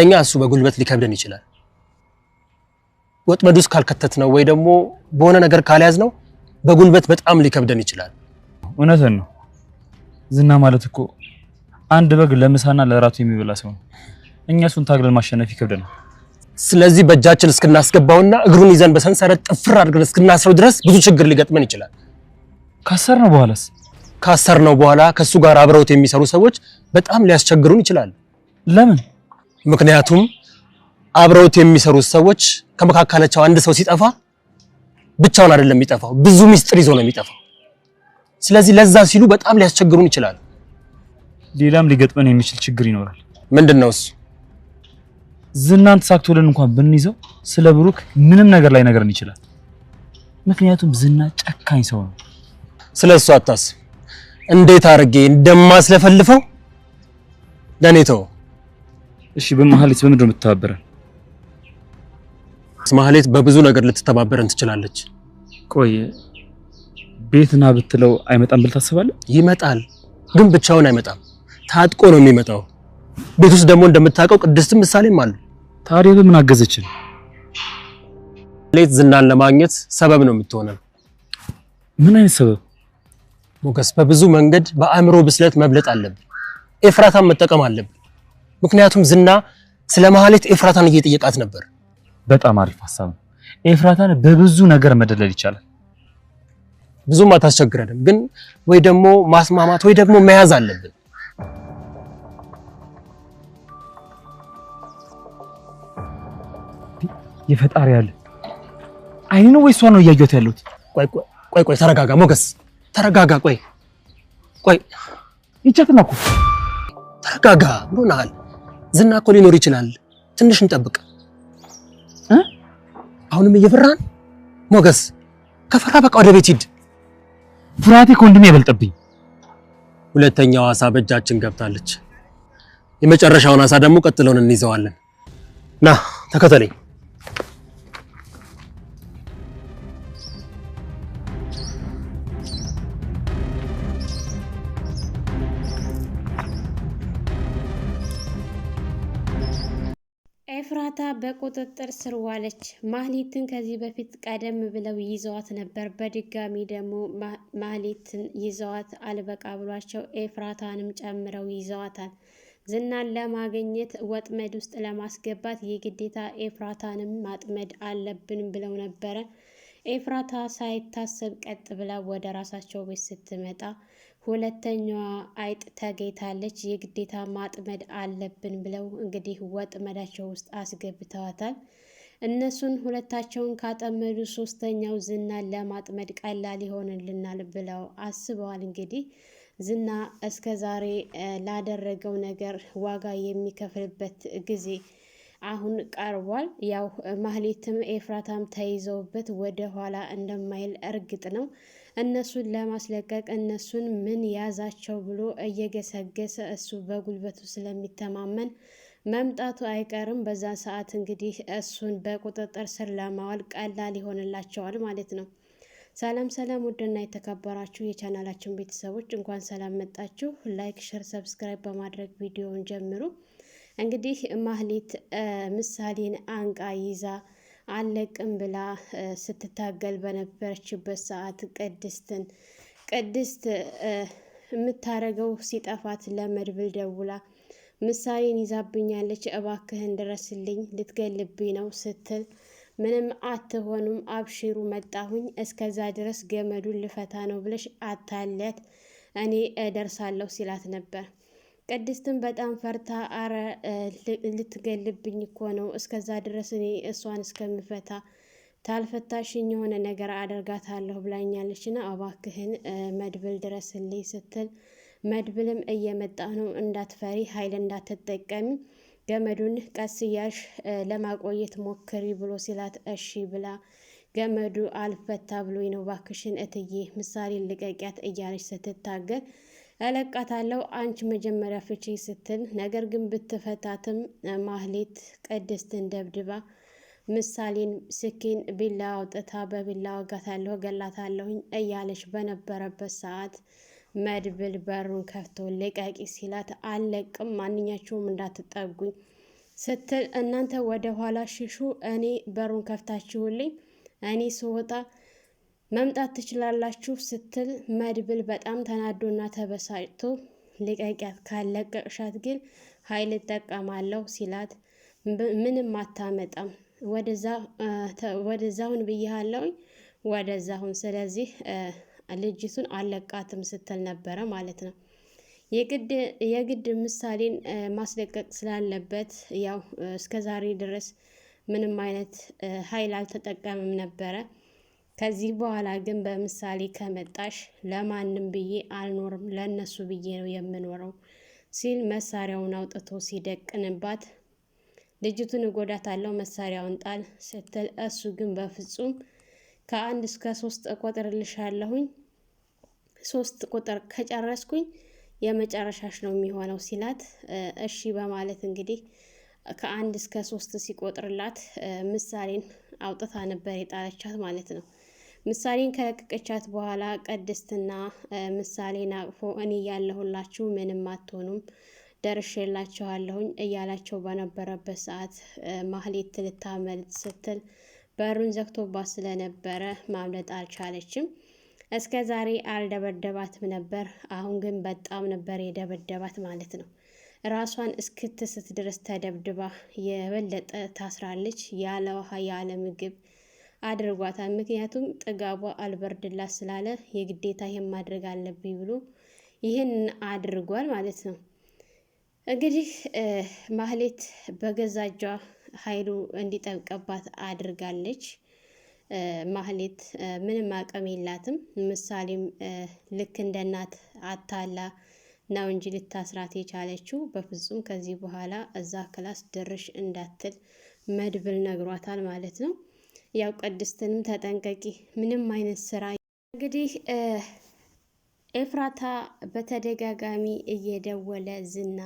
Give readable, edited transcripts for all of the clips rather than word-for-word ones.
እኛ እሱ በጉልበት ሊከብደን ይችላል ወጥመዱስ ካልከተት ነው ወይ ደግሞ በሆነ ነገር ካልያዝ ነው በጉልበት በጣም ሊከብደን ይችላል እውነትን ነው ዝና ማለት እኮ አንድ በግ ለምሳና ለራቱ የሚበላ ሰው ነው እኛ እሱን ታግለን ማሸነፍ ይከብደናል ስለዚህ በእጃችን እስክናስገባውና እግሩን ይዘን በሰንሰለት ጥፍር አድርገን እስክናስረው ድረስ ብዙ ችግር ሊገጥመን ይችላል ካሰርነው በኋላ ከሱ ጋር አብረውት የሚሰሩ ሰዎች በጣም ሊያስቸግሩን ይችላል ለምን ምክንያቱም አብረውት የሚሰሩ ሰዎች ከመካከላቸው አንድ ሰው ሲጠፋ ብቻውን አይደለም የሚጠፋው ብዙ ሚስጥር ይዞ ነው የሚጠፋው ስለዚህ ለዛ ሲሉ በጣም ሊያስቸግሩን ይችላል ሌላም ሊገጥመን የሚችል ችግር ይኖራል ምንድነው እሱ ዝናን ተሳክቶልን እንኳን ብንይዘው ስለ ብሩክ ምንም ነገር ላይ ነገርን ይችላል ምክንያቱም ዝና ጨካኝ ሰው ነው ስለሱ አታስብ እንዴት አርጌ እንደማስለፈልፈው ለኔተው እሺ በመሐሌት በምንድነው የምትተባበረን መሐሌት በብዙ ነገር ልትተባበረን ትችላለች ቆይ ቤትና ብትለው አይመጣም ብል ታስባለህ ይመጣል ግን ብቻውን አይመጣም ታጥቆ ነው የሚመጣው ቤት ውስጥ ደግሞ እንደምታውቀው ቅድስት ምሳሌም አለ ታዲያ በምን አገዘችን ሌት ዝናን ለማግኘት ሰበብ ነው የምትሆነው ምን አይነት ሰበብ ሞገስ በብዙ መንገድ በአእምሮ ብስለት መብለጥ አለብን ኤፍራታን መጠቀም አለብን ምክንያቱም ዝና ስለ መሐሌት ኤፍራታን እየጠየቃት ነበር በጣም አሪፍ ሐሳብ ነው ኤፍራታን በብዙ ነገር መደለል ይችላል ብዙም አታስቸግረንም ግን ወይ ደግሞ ማስማማት ወይ ደግሞ መያዝ አለብን ይፈጣሪ ያለ አይኑ ወይስ ነው ያያዩት ያሉት ቆይ ተረጋጋ ሞገስ ተረጋጋ ቆይ ይቻትናኩ ተረጋጋ ብሎናል ዝና እኮ ሊኖር ይችላል ትንሽ እንጠብቅ አሁንም እየፈራን ሞገስ ከፈራ በቃ ወደ ቤት ሂድ ፍራቴ ኮንድም ይበልጥብኝ ሁለተኛው አሳ በእጃችን ገብታለች የመጨረሻውን አሳ ደግሞ ቀጥሎን እንይዘዋለን ና ተከተለኝ ኤፍራታ በቁጥጥር ስር ዋለች ማህሌትን ከዚህ በፊት ቀደም ብለው ይዘዋት ነበር በድጋሚ ደግሞ ማህሌትን ይዘዋት አልበቃ ብሏቸው ኤፍራታንም ጨምረው ይዘዋታል ዝናን ለማግኘት ወጥመድ ውስጥ ለማስገባት የግዴታ ኤፍራታንም ማጥመድ አለብን ብለው ነበር ኤፍራታ ሳይታሰብ ቀጥ ብላ ወደ ራሳቸው ቤት ስትመጣ ሁለተኛዋ አይጥ ተገይታለች የግዴታ ማጥመድ አለብን ብለው እንግዲህ ወጥመዳቸው ውስጥ አስገብተዋታል እነሱን ሁለታቸውን ካጠመዱ ሶስተኛው ዝናን ለማጥመድ ቀላል ይሆንልናል ብለው አስበዋል እንግዲህ ዝና እስከዛሬ ላደረገው ነገር ዋጋ የሚከፍልበት ጊዜ አሁን ቀርቧል ያው ማህሌትም ኤፍራታም ተይዘውበት ወደ ኋላ እንደማይል እርግጥ ነው እነሱን ለማስለቀቅ እነሱን ምን ያዛቸው ብሎ እየገሰገሰ እሱ በጉልበቱ ስለሚተማመን መምጣቱ አይቀርም በዛ ሰዓት እንግዲህ እሱን በቁጥጥር ስር ለማዋል ቀላል ይሆንላቸዋል ማለት ነው ሰላም ውድና የተከበራችሁ የቻናላችን ቤተሰቦች እንኳን ሰላም መጣችሁ ላይክ ሼር ሰብስክራይብ በማድረግ ቪዲዮውን ጀምሩ እንግዲህ ማህሌት ምሳሌን አንቃ ይዛ አለቅም ብላ ስትታገል በነበረችበት ሰዓት ቅድስት የምታረገው ሲጠፋት ለመድብል ደውላ ምሳሌን ይዛብኛለች እባክህን ድረስልኝ ልትገልብኝ ነው ስትል ምንም አትሆኑም አብሽሩ መጣሁኝ እስከዛ ድረስ ገመዱን ልፈታ ነው ብለሽ አታለት እኔ እደርሳለሁ ሲላት ነበር ቅድስትን በጣም ፈርታ አረ ልትገልብኝ እኮ ነው እስከዛ ድረስ እኔ እሷን እስከምፈታ ታልፈታሽኝ የሆነ ነገር አደርጋታለሁ ብላኛለችና እባክህን መድብል ድረስልኝ ስትል መድብልም እየመጣ ነው እንዳትፈሪ ኃይል እንዳትጠቀሚ ገመዱን ቀስ እያልሽ ለማቆየት ሞክሪ ብሎ ሲላት እሺ ብላ ገመዱ አልፈታ ብሎኝ ነው እባክሽን እትዬ ምሳሌን ልቀቂያት እያለች ስትታገል እለቃታለሁ አንቺ መጀመሪያ ፍቺ ስትል ነገር ግን ብትፈታትም ማህሌት ቅድስትን ደብድባ ምሳሌን ስኪን ቢላ አውጥታ በቢላ ወጋታለሁ ገላታለሁኝ እያለች በነበረበት ሰዓት መድብል በሩን ከፍቶ ልቀቂ ሲላት አለቅም ማንኛቸውም እንዳትጠጉኝ ስትል እናንተ ወደ ኋላ ሽሹ፣ እኔ በሩን ከፍታችሁልኝ እኔ ስወጣ መምጣት ትችላላችሁ ስትል መድብል በጣም ተናዶና ተበሳጭቶ ልቀቂያት፣ ካለቀቅሻት ግን ኃይል እጠቀማለሁ ሲላት ምንም አታመጣም፣ ወደዛሁን ብያለሁኝ፣ ወደዛሁን፣ ስለዚህ ልጅቱን አለቃትም ስትል ነበረ ማለት ነው። የግድ ምሳሌን ማስለቀቅ ስላለበት ያው እስከ ዛሬ ድረስ ምንም አይነት ኃይል አልተጠቀምም ነበረ። ከዚህ በኋላ ግን በምሳሌ ከመጣሽ ለማንም ብዬ አልኖርም፣ ለነሱ ብዬ ነው የምኖረው ሲል መሳሪያውን አውጥቶ ሲደቅንባት ልጅቱን እጎዳታለሁ መሳሪያውን ጣል ስትል እሱ ግን በፍጹም ከ1 እስከ 3 እቆጥርልሻለሁኝ፣ 3 ቁጥር ከጨረስኩኝ የመጨረሻሽ ነው የሚሆነው ሲላት እሺ በማለት እንግዲህ ከ1 እስከ 3 ሲቆጥርላት ምሳሌን አውጥታ ነበር የጣለቻት ማለት ነው። ምሳሌን ከለቀቀቻት በኋላ ቅድስትና ምሳሌን አቅፎ እኔ ያለሁላችሁ ምንም አትሆኑም ደርሼላችኋለሁኝ እያላቸው በነበረበት ሰዓት ማህሌት ልታመልጥ ስትል በሩን ዘግቶባት ስለነበረ ማምለጥ አልቻለችም። እስከ ዛሬ አልደበደባትም ነበር፣ አሁን ግን በጣም ነበር የደበደባት ማለት ነው። ራሷን እስክትስት ድረስ ተደብድባ የበለጠ ታስራለች። ያለ ውሃ ያለ ምግብ አድርጓታል። ምክንያቱም ጥጋቧ አልበርድላት ስላለ የግዴታ ይሄን ማድረግ አለብኝ ብሎ ይህን አድርጓል ማለት ነው። እንግዲህ ማህሌት በገዛ እጇ ኃይሉ እንዲጠብቅባት አድርጋለች። ማህሌት ምንም አቅም የላትም። ምሳሌም ልክ እንደ እናት አታላ ነው እንጂ ልታስራት የቻለችው በፍጹም ከዚህ በኋላ እዛ ክላስ ድርሽ እንዳትል መድብል ነግሯታል ማለት ነው። ያው ቅድስትንም ተጠንቀቂ፣ ምንም አይነት ስራ እንግዲህ ኤፍራታ በተደጋጋሚ እየደወለ ዝና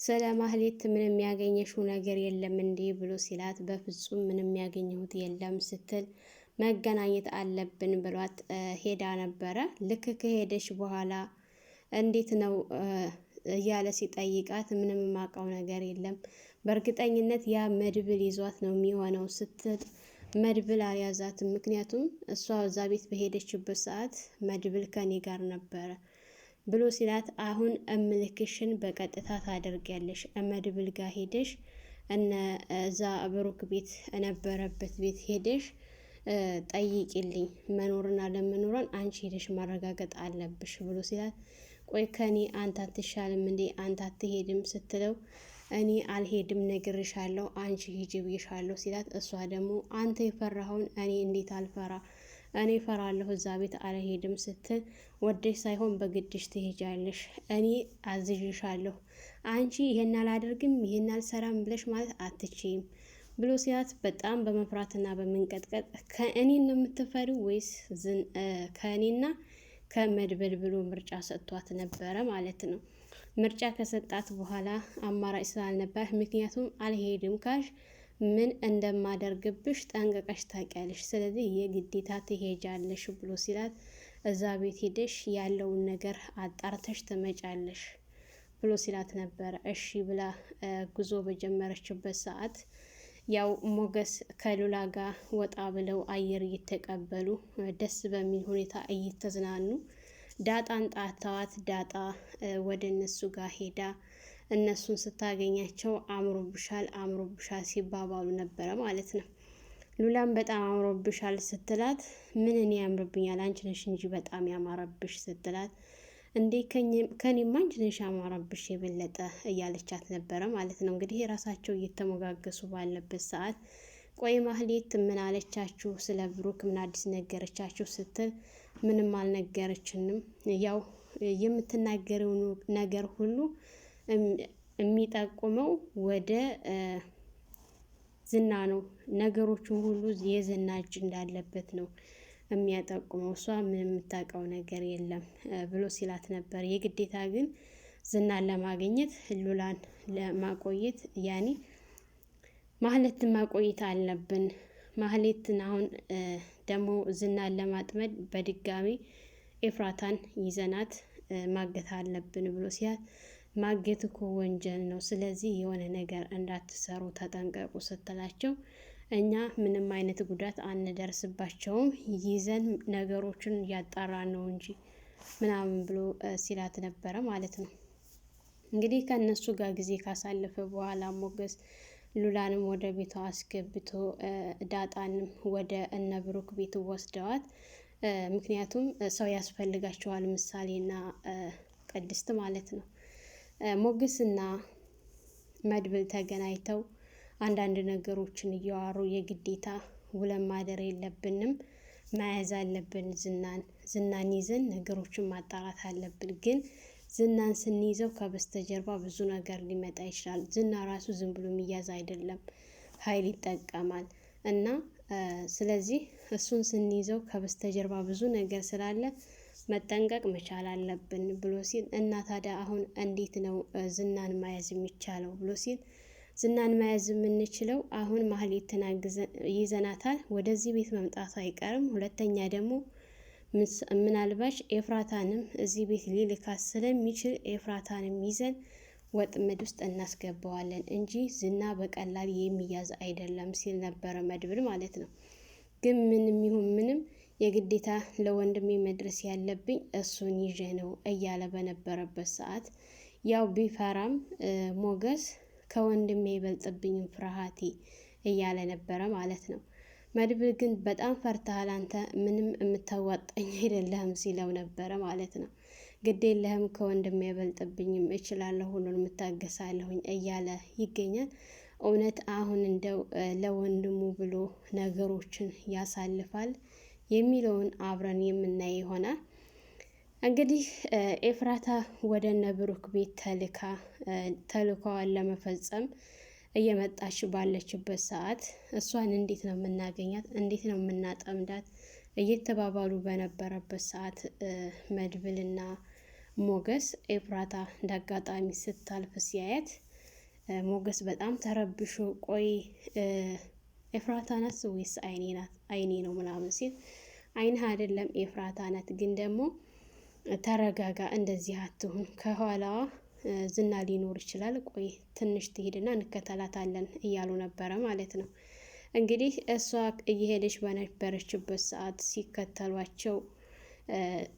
ስለ ማህሌት ምንም ያገኘሽው ነገር የለም እንዴ ብሎ ሲላት በፍጹም ምንም ያገኘሁት የለም ስትል መገናኘት አለብን ብሏት ሄዳ ነበረ። ልክ ከሄደች በኋላ እንዴት ነው እያለ ሲጠይቃት ምንም የማውቀው ነገር የለም፣ በእርግጠኝነት ያ መድብል ይዟት ነው የሚሆነው ስትል መድብል አልያዛትም። ምክንያቱም እሷ እዛ ቤት በሄደችበት ሰዓት መድብል ከኔ ጋር ነበረ ብሎ ሲላት አሁን እምልክሽን በቀጥታ ታደርጊያለሽ፣ መድብል ጋር ሄደሽ እዛ ብሩክ ቤት የነበረበት ቤት ሄደሽ ጠይቂልኝ፣ መኖርና ለመኖሯን አንቺ ሄደሽ ማረጋገጥ አለብሽ ብሎ ሲላት ቆይ ከኔ አንተ አትሻልም እንዴ አንተ አትሄድም ስትለው እኔ አልሄድም ነግሬሻለሁ፣ አንቺ ሂጂ ብዬሻለሁ ሲላት እሷ ደግሞ አንተ የፈራኸውን እኔ እንዴት አልፈራ፣ እኔ ፈራለሁ፣ እዛ ቤት አልሄድም ስትል ወደሽ ሳይሆን በግድሽ ትሄጃለሽ፣ እኔ አዝዥሻለሁ፣ አንቺ ይሄን አላደርግም ይሄን አልሰራም ብለሽ ማለት አትችይም ብሎ ሲላት በጣም በመፍራትና በመንቀጥቀጥ ከእኔን ነው የምትፈሪው ወይስ ከእኔና ከመድብል ብሎ ምርጫ ሰጥቷት ነበረ ማለት ነው። ምርጫ ከሰጣት በኋላ አማራጭ ስላልነበር ምክንያቱም አልሄድም ካልሽ ምን እንደማደርግብሽ ጠንቅቀሽ ታውቂያለሽ፣ ስለዚህ የግዴታ ትሄጃለሽ ብሎ ሲላት እዛ ቤት ሄደሽ ያለውን ነገር አጣርተሽ ትመጫለሽ ብሎ ሲላት ነበረ። እሺ ብላ ጉዞ በጀመረችበት ሰዓት ያው ሞገስ ከሉላ ጋር ወጣ ብለው አየር እየተቀበሉ ደስ በሚል ሁኔታ እየተዝናኑ ዳጣን ጣታዋት። ዳጣ ወደ እነሱ ጋር ሄዳ እነሱን ስታገኛቸው አምሮብሻል አምሮብሻል ሲባባሉ ነበረ ማለት ነው። ሉላም በጣም አምሮብሻል ስትላት ምን እኔ ያምርብኛል አንቺ ነሽ እንጂ በጣም ያማረብሽ ስትላት እንዴ ከኔማ አንቺ ነሽ ያማረብሽ የበለጠ እያለቻት ነበረ ማለት ነው። እንግዲህ የራሳቸው እየተሞጋገሱ ባለበት ሰዓት ቆይ ማህሌት ምን አለቻችሁ? ስለ ብሩክ ምን አዲስ ነገረቻችሁ? ስትል ምንም አልነገረችንም። ያው የምትናገረው ነገር ሁሉ የሚጠቁመው ወደ ዝና ነው። ነገሮቹን ሁሉ የዝና እጅ እንዳለበት ነው የሚያጠቁመው። እሷ ምን የምታውቀው ነገር የለም ብሎ ሲላት ነበር። የግዴታ ግን ዝናን ለማግኘት ሉላን ለማቆየት ያኔ ማህሌትን ማቆየት አለብን። ማህሌትን አሁን ደግሞ ዝናን ለማጥመድ በድጋሚ ኤፍራታን ይዘናት ማገት አለብን ብሎ ሲያት ማገት እኮ ወንጀል ነው። ስለዚህ የሆነ ነገር እንዳትሰሩ ተጠንቀቁ ስትላቸው እኛ ምንም አይነት ጉዳት አንደርስባቸውም ይዘን ነገሮችን እያጣራ ነው እንጂ ምናምን ብሎ ሲላት ነበረ ማለት ነው። እንግዲህ ከእነሱ ጋር ጊዜ ካሳለፈ በኋላ ሞገስ ሉላንም ወደ ቤቷ አስገብቶ ዳጣንም ወደ እነ ብሩክ ቤት ወስደዋት። ምክንያቱም ሰው ያስፈልጋቸዋል ምሳሌና ቅድስት ማለት ነው። ሞገስና መድብል ተገናኝተው አንዳንድ ነገሮችን እያዋሩ የግዴታ ውለን ማደር የለብንም መያዝ አለብን ዝናን ይዘን ነገሮችን ማጣራት አለብን። ግን ዝናን ስንይዘው ከበስተጀርባ ብዙ ነገር ሊመጣ ይችላል። ዝና ራሱ ዝም ብሎ የሚያዝ አይደለም፣ ኃይል ይጠቀማል እና ስለዚህ እሱን ስንይዘው ከበስተጀርባ ብዙ ነገር ስላለ መጠንቀቅ መቻል አለብን ብሎ ሲል እና ታዲያ አሁን እንዴት ነው ዝናን መያዝ የሚቻለው ብሎ ሲል ዝናን መያዝ የምንችለው አሁን ማህሌትን ይዘናታል፣ ወደዚህ ቤት መምጣቱ አይቀርም። ሁለተኛ ደግሞ ምናልባች ኤፍራታንም እዚህ ቤት ሊልካት ስለሚችል ኤፍራታንም ይዘን ወጥመድ ውስጥ እናስገባዋለን እንጂ ዝና በቀላል የሚያዝ አይደለም ሲል ነበረ መድብል ማለት ነው። ግን ምንም ይሁን ምንም የግዴታ ለወንድሜ መድረስ ያለብኝ እሱን ይዤ ነው እያለ በነበረበት ሰዓት ያው ቢፈራም ሞገስ ከወንድሜ ይበልጥብኝም ፍርሃቴ እያለ ነበረ ማለት ነው። መድብል ግን በጣም ፈርተሃል አንተ ምንም የምታዋጣኝ አይደለህም ሲለው ነበረ ማለት ነው። ግድ የለህም ከወንድሜ አይበልጥብኝም እችላለሁ ሁሉን የምታገሳለሁኝ እያለ ይገኛል። እውነት አሁን እንደው ለወንድሙ ብሎ ነገሮችን ያሳልፋል የሚለውን አብረን የምናይ ይሆናል። እንግዲህ ኤፍራታ ወደ እነ ብሩክ ቤት ተልካዋን ለመፈጸም እየመጣች ባለችበት ሰዓት እሷን እንዴት ነው የምናገኛት፣ እንዴት ነው የምናጠምዳት እየተባባሉ በነበረበት ሰዓት መድብልና ሞገስ ኤፍራታ እንዳጋጣሚ ስታልፍ ሲያየት ሞገስ በጣም ተረብሾ ቆይ ኤፍራታ ናት ወይስ አይኔ ነው ምናምን ሲል አይንህ አይደለም ኤፍራታ ናት፣ ግን ደግሞ ተረጋጋ፣ እንደዚህ አትሁን፣ ከኋላዋ ዝና ሊኖር ይችላል፣ ቆይ ትንሽ ትሄድና እንከተላታለን እያሉ ነበረ ማለት ነው። እንግዲህ እሷ እየሄደች በነበረችበት ሰዓት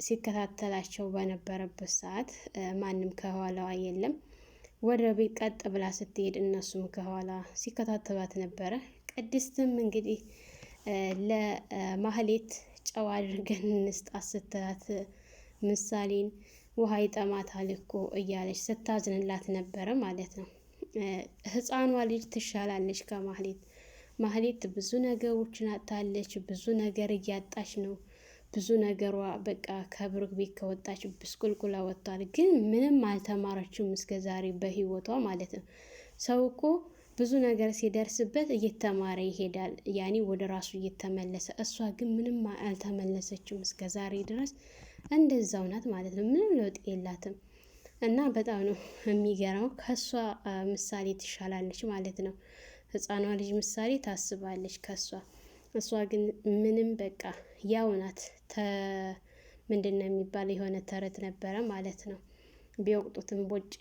ሲከታተላቸው በነበረበት ሰዓት ማንም ከኋላዋ የለም። ወደ ቤት ቀጥ ብላ ስትሄድ እነሱም ከኋላ ሲከታተሏት ነበረ። ቅድስትም እንግዲህ ለማህሌት ጨዋ አድርገን እንስጣት ስትላት ምሳሌን ውሃ ይጠማታል እኮ እያለች ስታዝንላት ነበረ ማለት ነው። ህፃኗ ልጅ ትሻላለች ከማህሌት። ማህሌት ብዙ ነገሮችን አጣለች፣ ብዙ ነገር እያጣች ነው። ብዙ ነገሯ በቃ ከብሩክ ቤት ከወጣች ብስቁልቁላ ወጥቷል። ግን ምንም አልተማረችም እስከ ዛሬ በህይወቷ ማለት ነው። ሰው እኮ ብዙ ነገር ሲደርስበት እየተማረ ይሄዳል፣ ያኔ ወደ ራሱ እየተመለሰ። እሷ ግን ምንም አልተመለሰችም እስከ ዛሬ ድረስ እንደዛው ናት ማለት ነው። ምንም ለውጥ የላትም እና በጣም ነው የሚገርመው። ከሷ ምሳሌ ትሻላለች ማለት ነው። ህፃኗ ልጅ ምሳሌ ታስባለች ከሷ። እሷ ግን ምንም በቃ ያው ናት። ምንድን ነው የሚባለው የሆነ ተረት ነበረ ማለት ነው። ቢወቅጡትም ቦጭ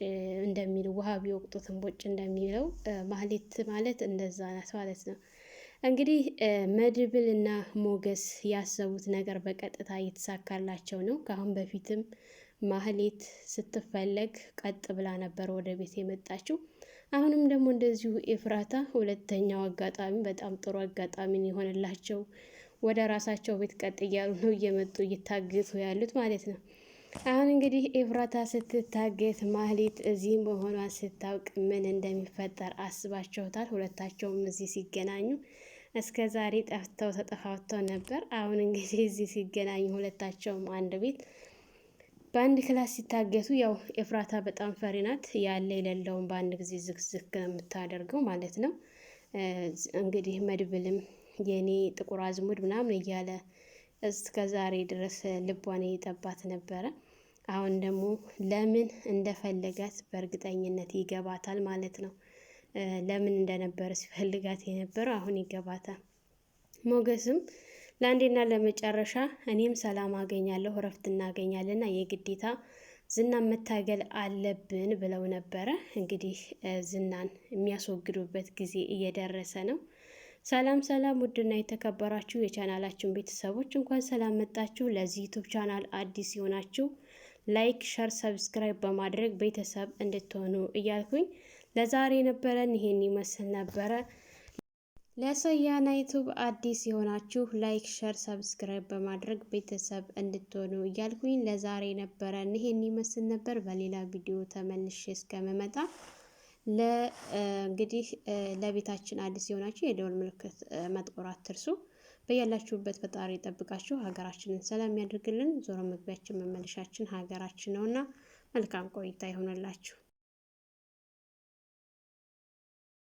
እንደሚለው ውሃ ቢወቅጡትም ቦጭ እንደሚለው ማህሌት ማለት እንደዛ ናት ማለት ነው። እንግዲህ መድብል እና ሞገስ ያሰቡት ነገር በቀጥታ እየተሳካላቸው ነው። ከአሁን በፊትም ማህሌት ስትፈለግ ቀጥ ብላ ነበር ወደ ቤት የመጣችው። አሁንም ደግሞ እንደዚሁ ኤፍራታ ሁለተኛው አጋጣሚ በጣም ጥሩ አጋጣሚ የሆነላቸው ወደ ራሳቸው ቤት ቀጥ እያሉ ነው እየመጡ እየታገቱ ያሉት ማለት ነው። አሁን እንግዲህ ኤፍራታ ስትታገት ማህሌት እዚህ መሆኗን ስታውቅ ምን እንደሚፈጠር አስባቸውታል። ሁለታቸውም እዚህ ሲገናኙ እስከ ዛሬ ጠፍተው ተጠፋፍተው ነበር። አሁን እንግዲህ እዚህ ሲገናኙ ሁለታቸውም አንድ ቤት በአንድ ክላስ ሲታገቱ፣ ያው ኤፍራታ በጣም ፈሪ ናት። ያለ የሌለውን በአንድ ጊዜ ዝግዝግ ነው የምታደርገው ማለት ነው። እንግዲህ መድብልም የኔ ጥቁር አዝሙድ ምናምን እያለ እስከ ዛሬ ድረስ ልቧን እየጠባት ነበረ። አሁን ደግሞ ለምን እንደፈለጋት በእርግጠኝነት ይገባታል ማለት ነው። ለምን እንደነበረ ሲፈልጋት የነበረው አሁን ይገባታል። ሞገስም ለአንዴና ለመጨረሻ እኔም ሰላም አገኛለሁ፣ እረፍት እናገኛለንና የግዴታ ዝናን መታገል አለብን ብለው ነበረ። እንግዲህ ዝናን የሚያስወግዱበት ጊዜ እየደረሰ ነው። ሰላም ሰላም! ውድና የተከበራችሁ የቻናላችን ቤተሰቦች እንኳን ሰላም መጣችሁ። ለዚህ ዩቲዩብ ቻናል አዲስ የሆናችሁ ላይክ፣ ሸር፣ ሰብስክራይብ በማድረግ ቤተሰብ እንድትሆኑ እያልኩኝ ለዛሬ ነበረን ይሄን ይመስል ነበረ። ለሶያና ዩቲዩብ አዲስ የሆናችሁ ላይክ፣ ሸር፣ ሰብስክራይብ በማድረግ ቤተሰብ እንድትሆኑ እያልኩኝ ለዛሬ ነበረን ይሄን ይመስል ነበር። በሌላ ቪዲዮ ተመልሼ እስከመመጣ እንግዲህ ለቤታችን አዲስ የሆናችሁ የደወል ምልክት መጥቆር አትርሱ። በያላችሁበት ፈጣሪ ይጠብቃችሁ፣ ሀገራችንን ሰላም ያድርግልን። ዞሮ መግቢያችን መመለሻችን ሀገራችን ነውና መልካም ቆይታ ይሆንላችሁ።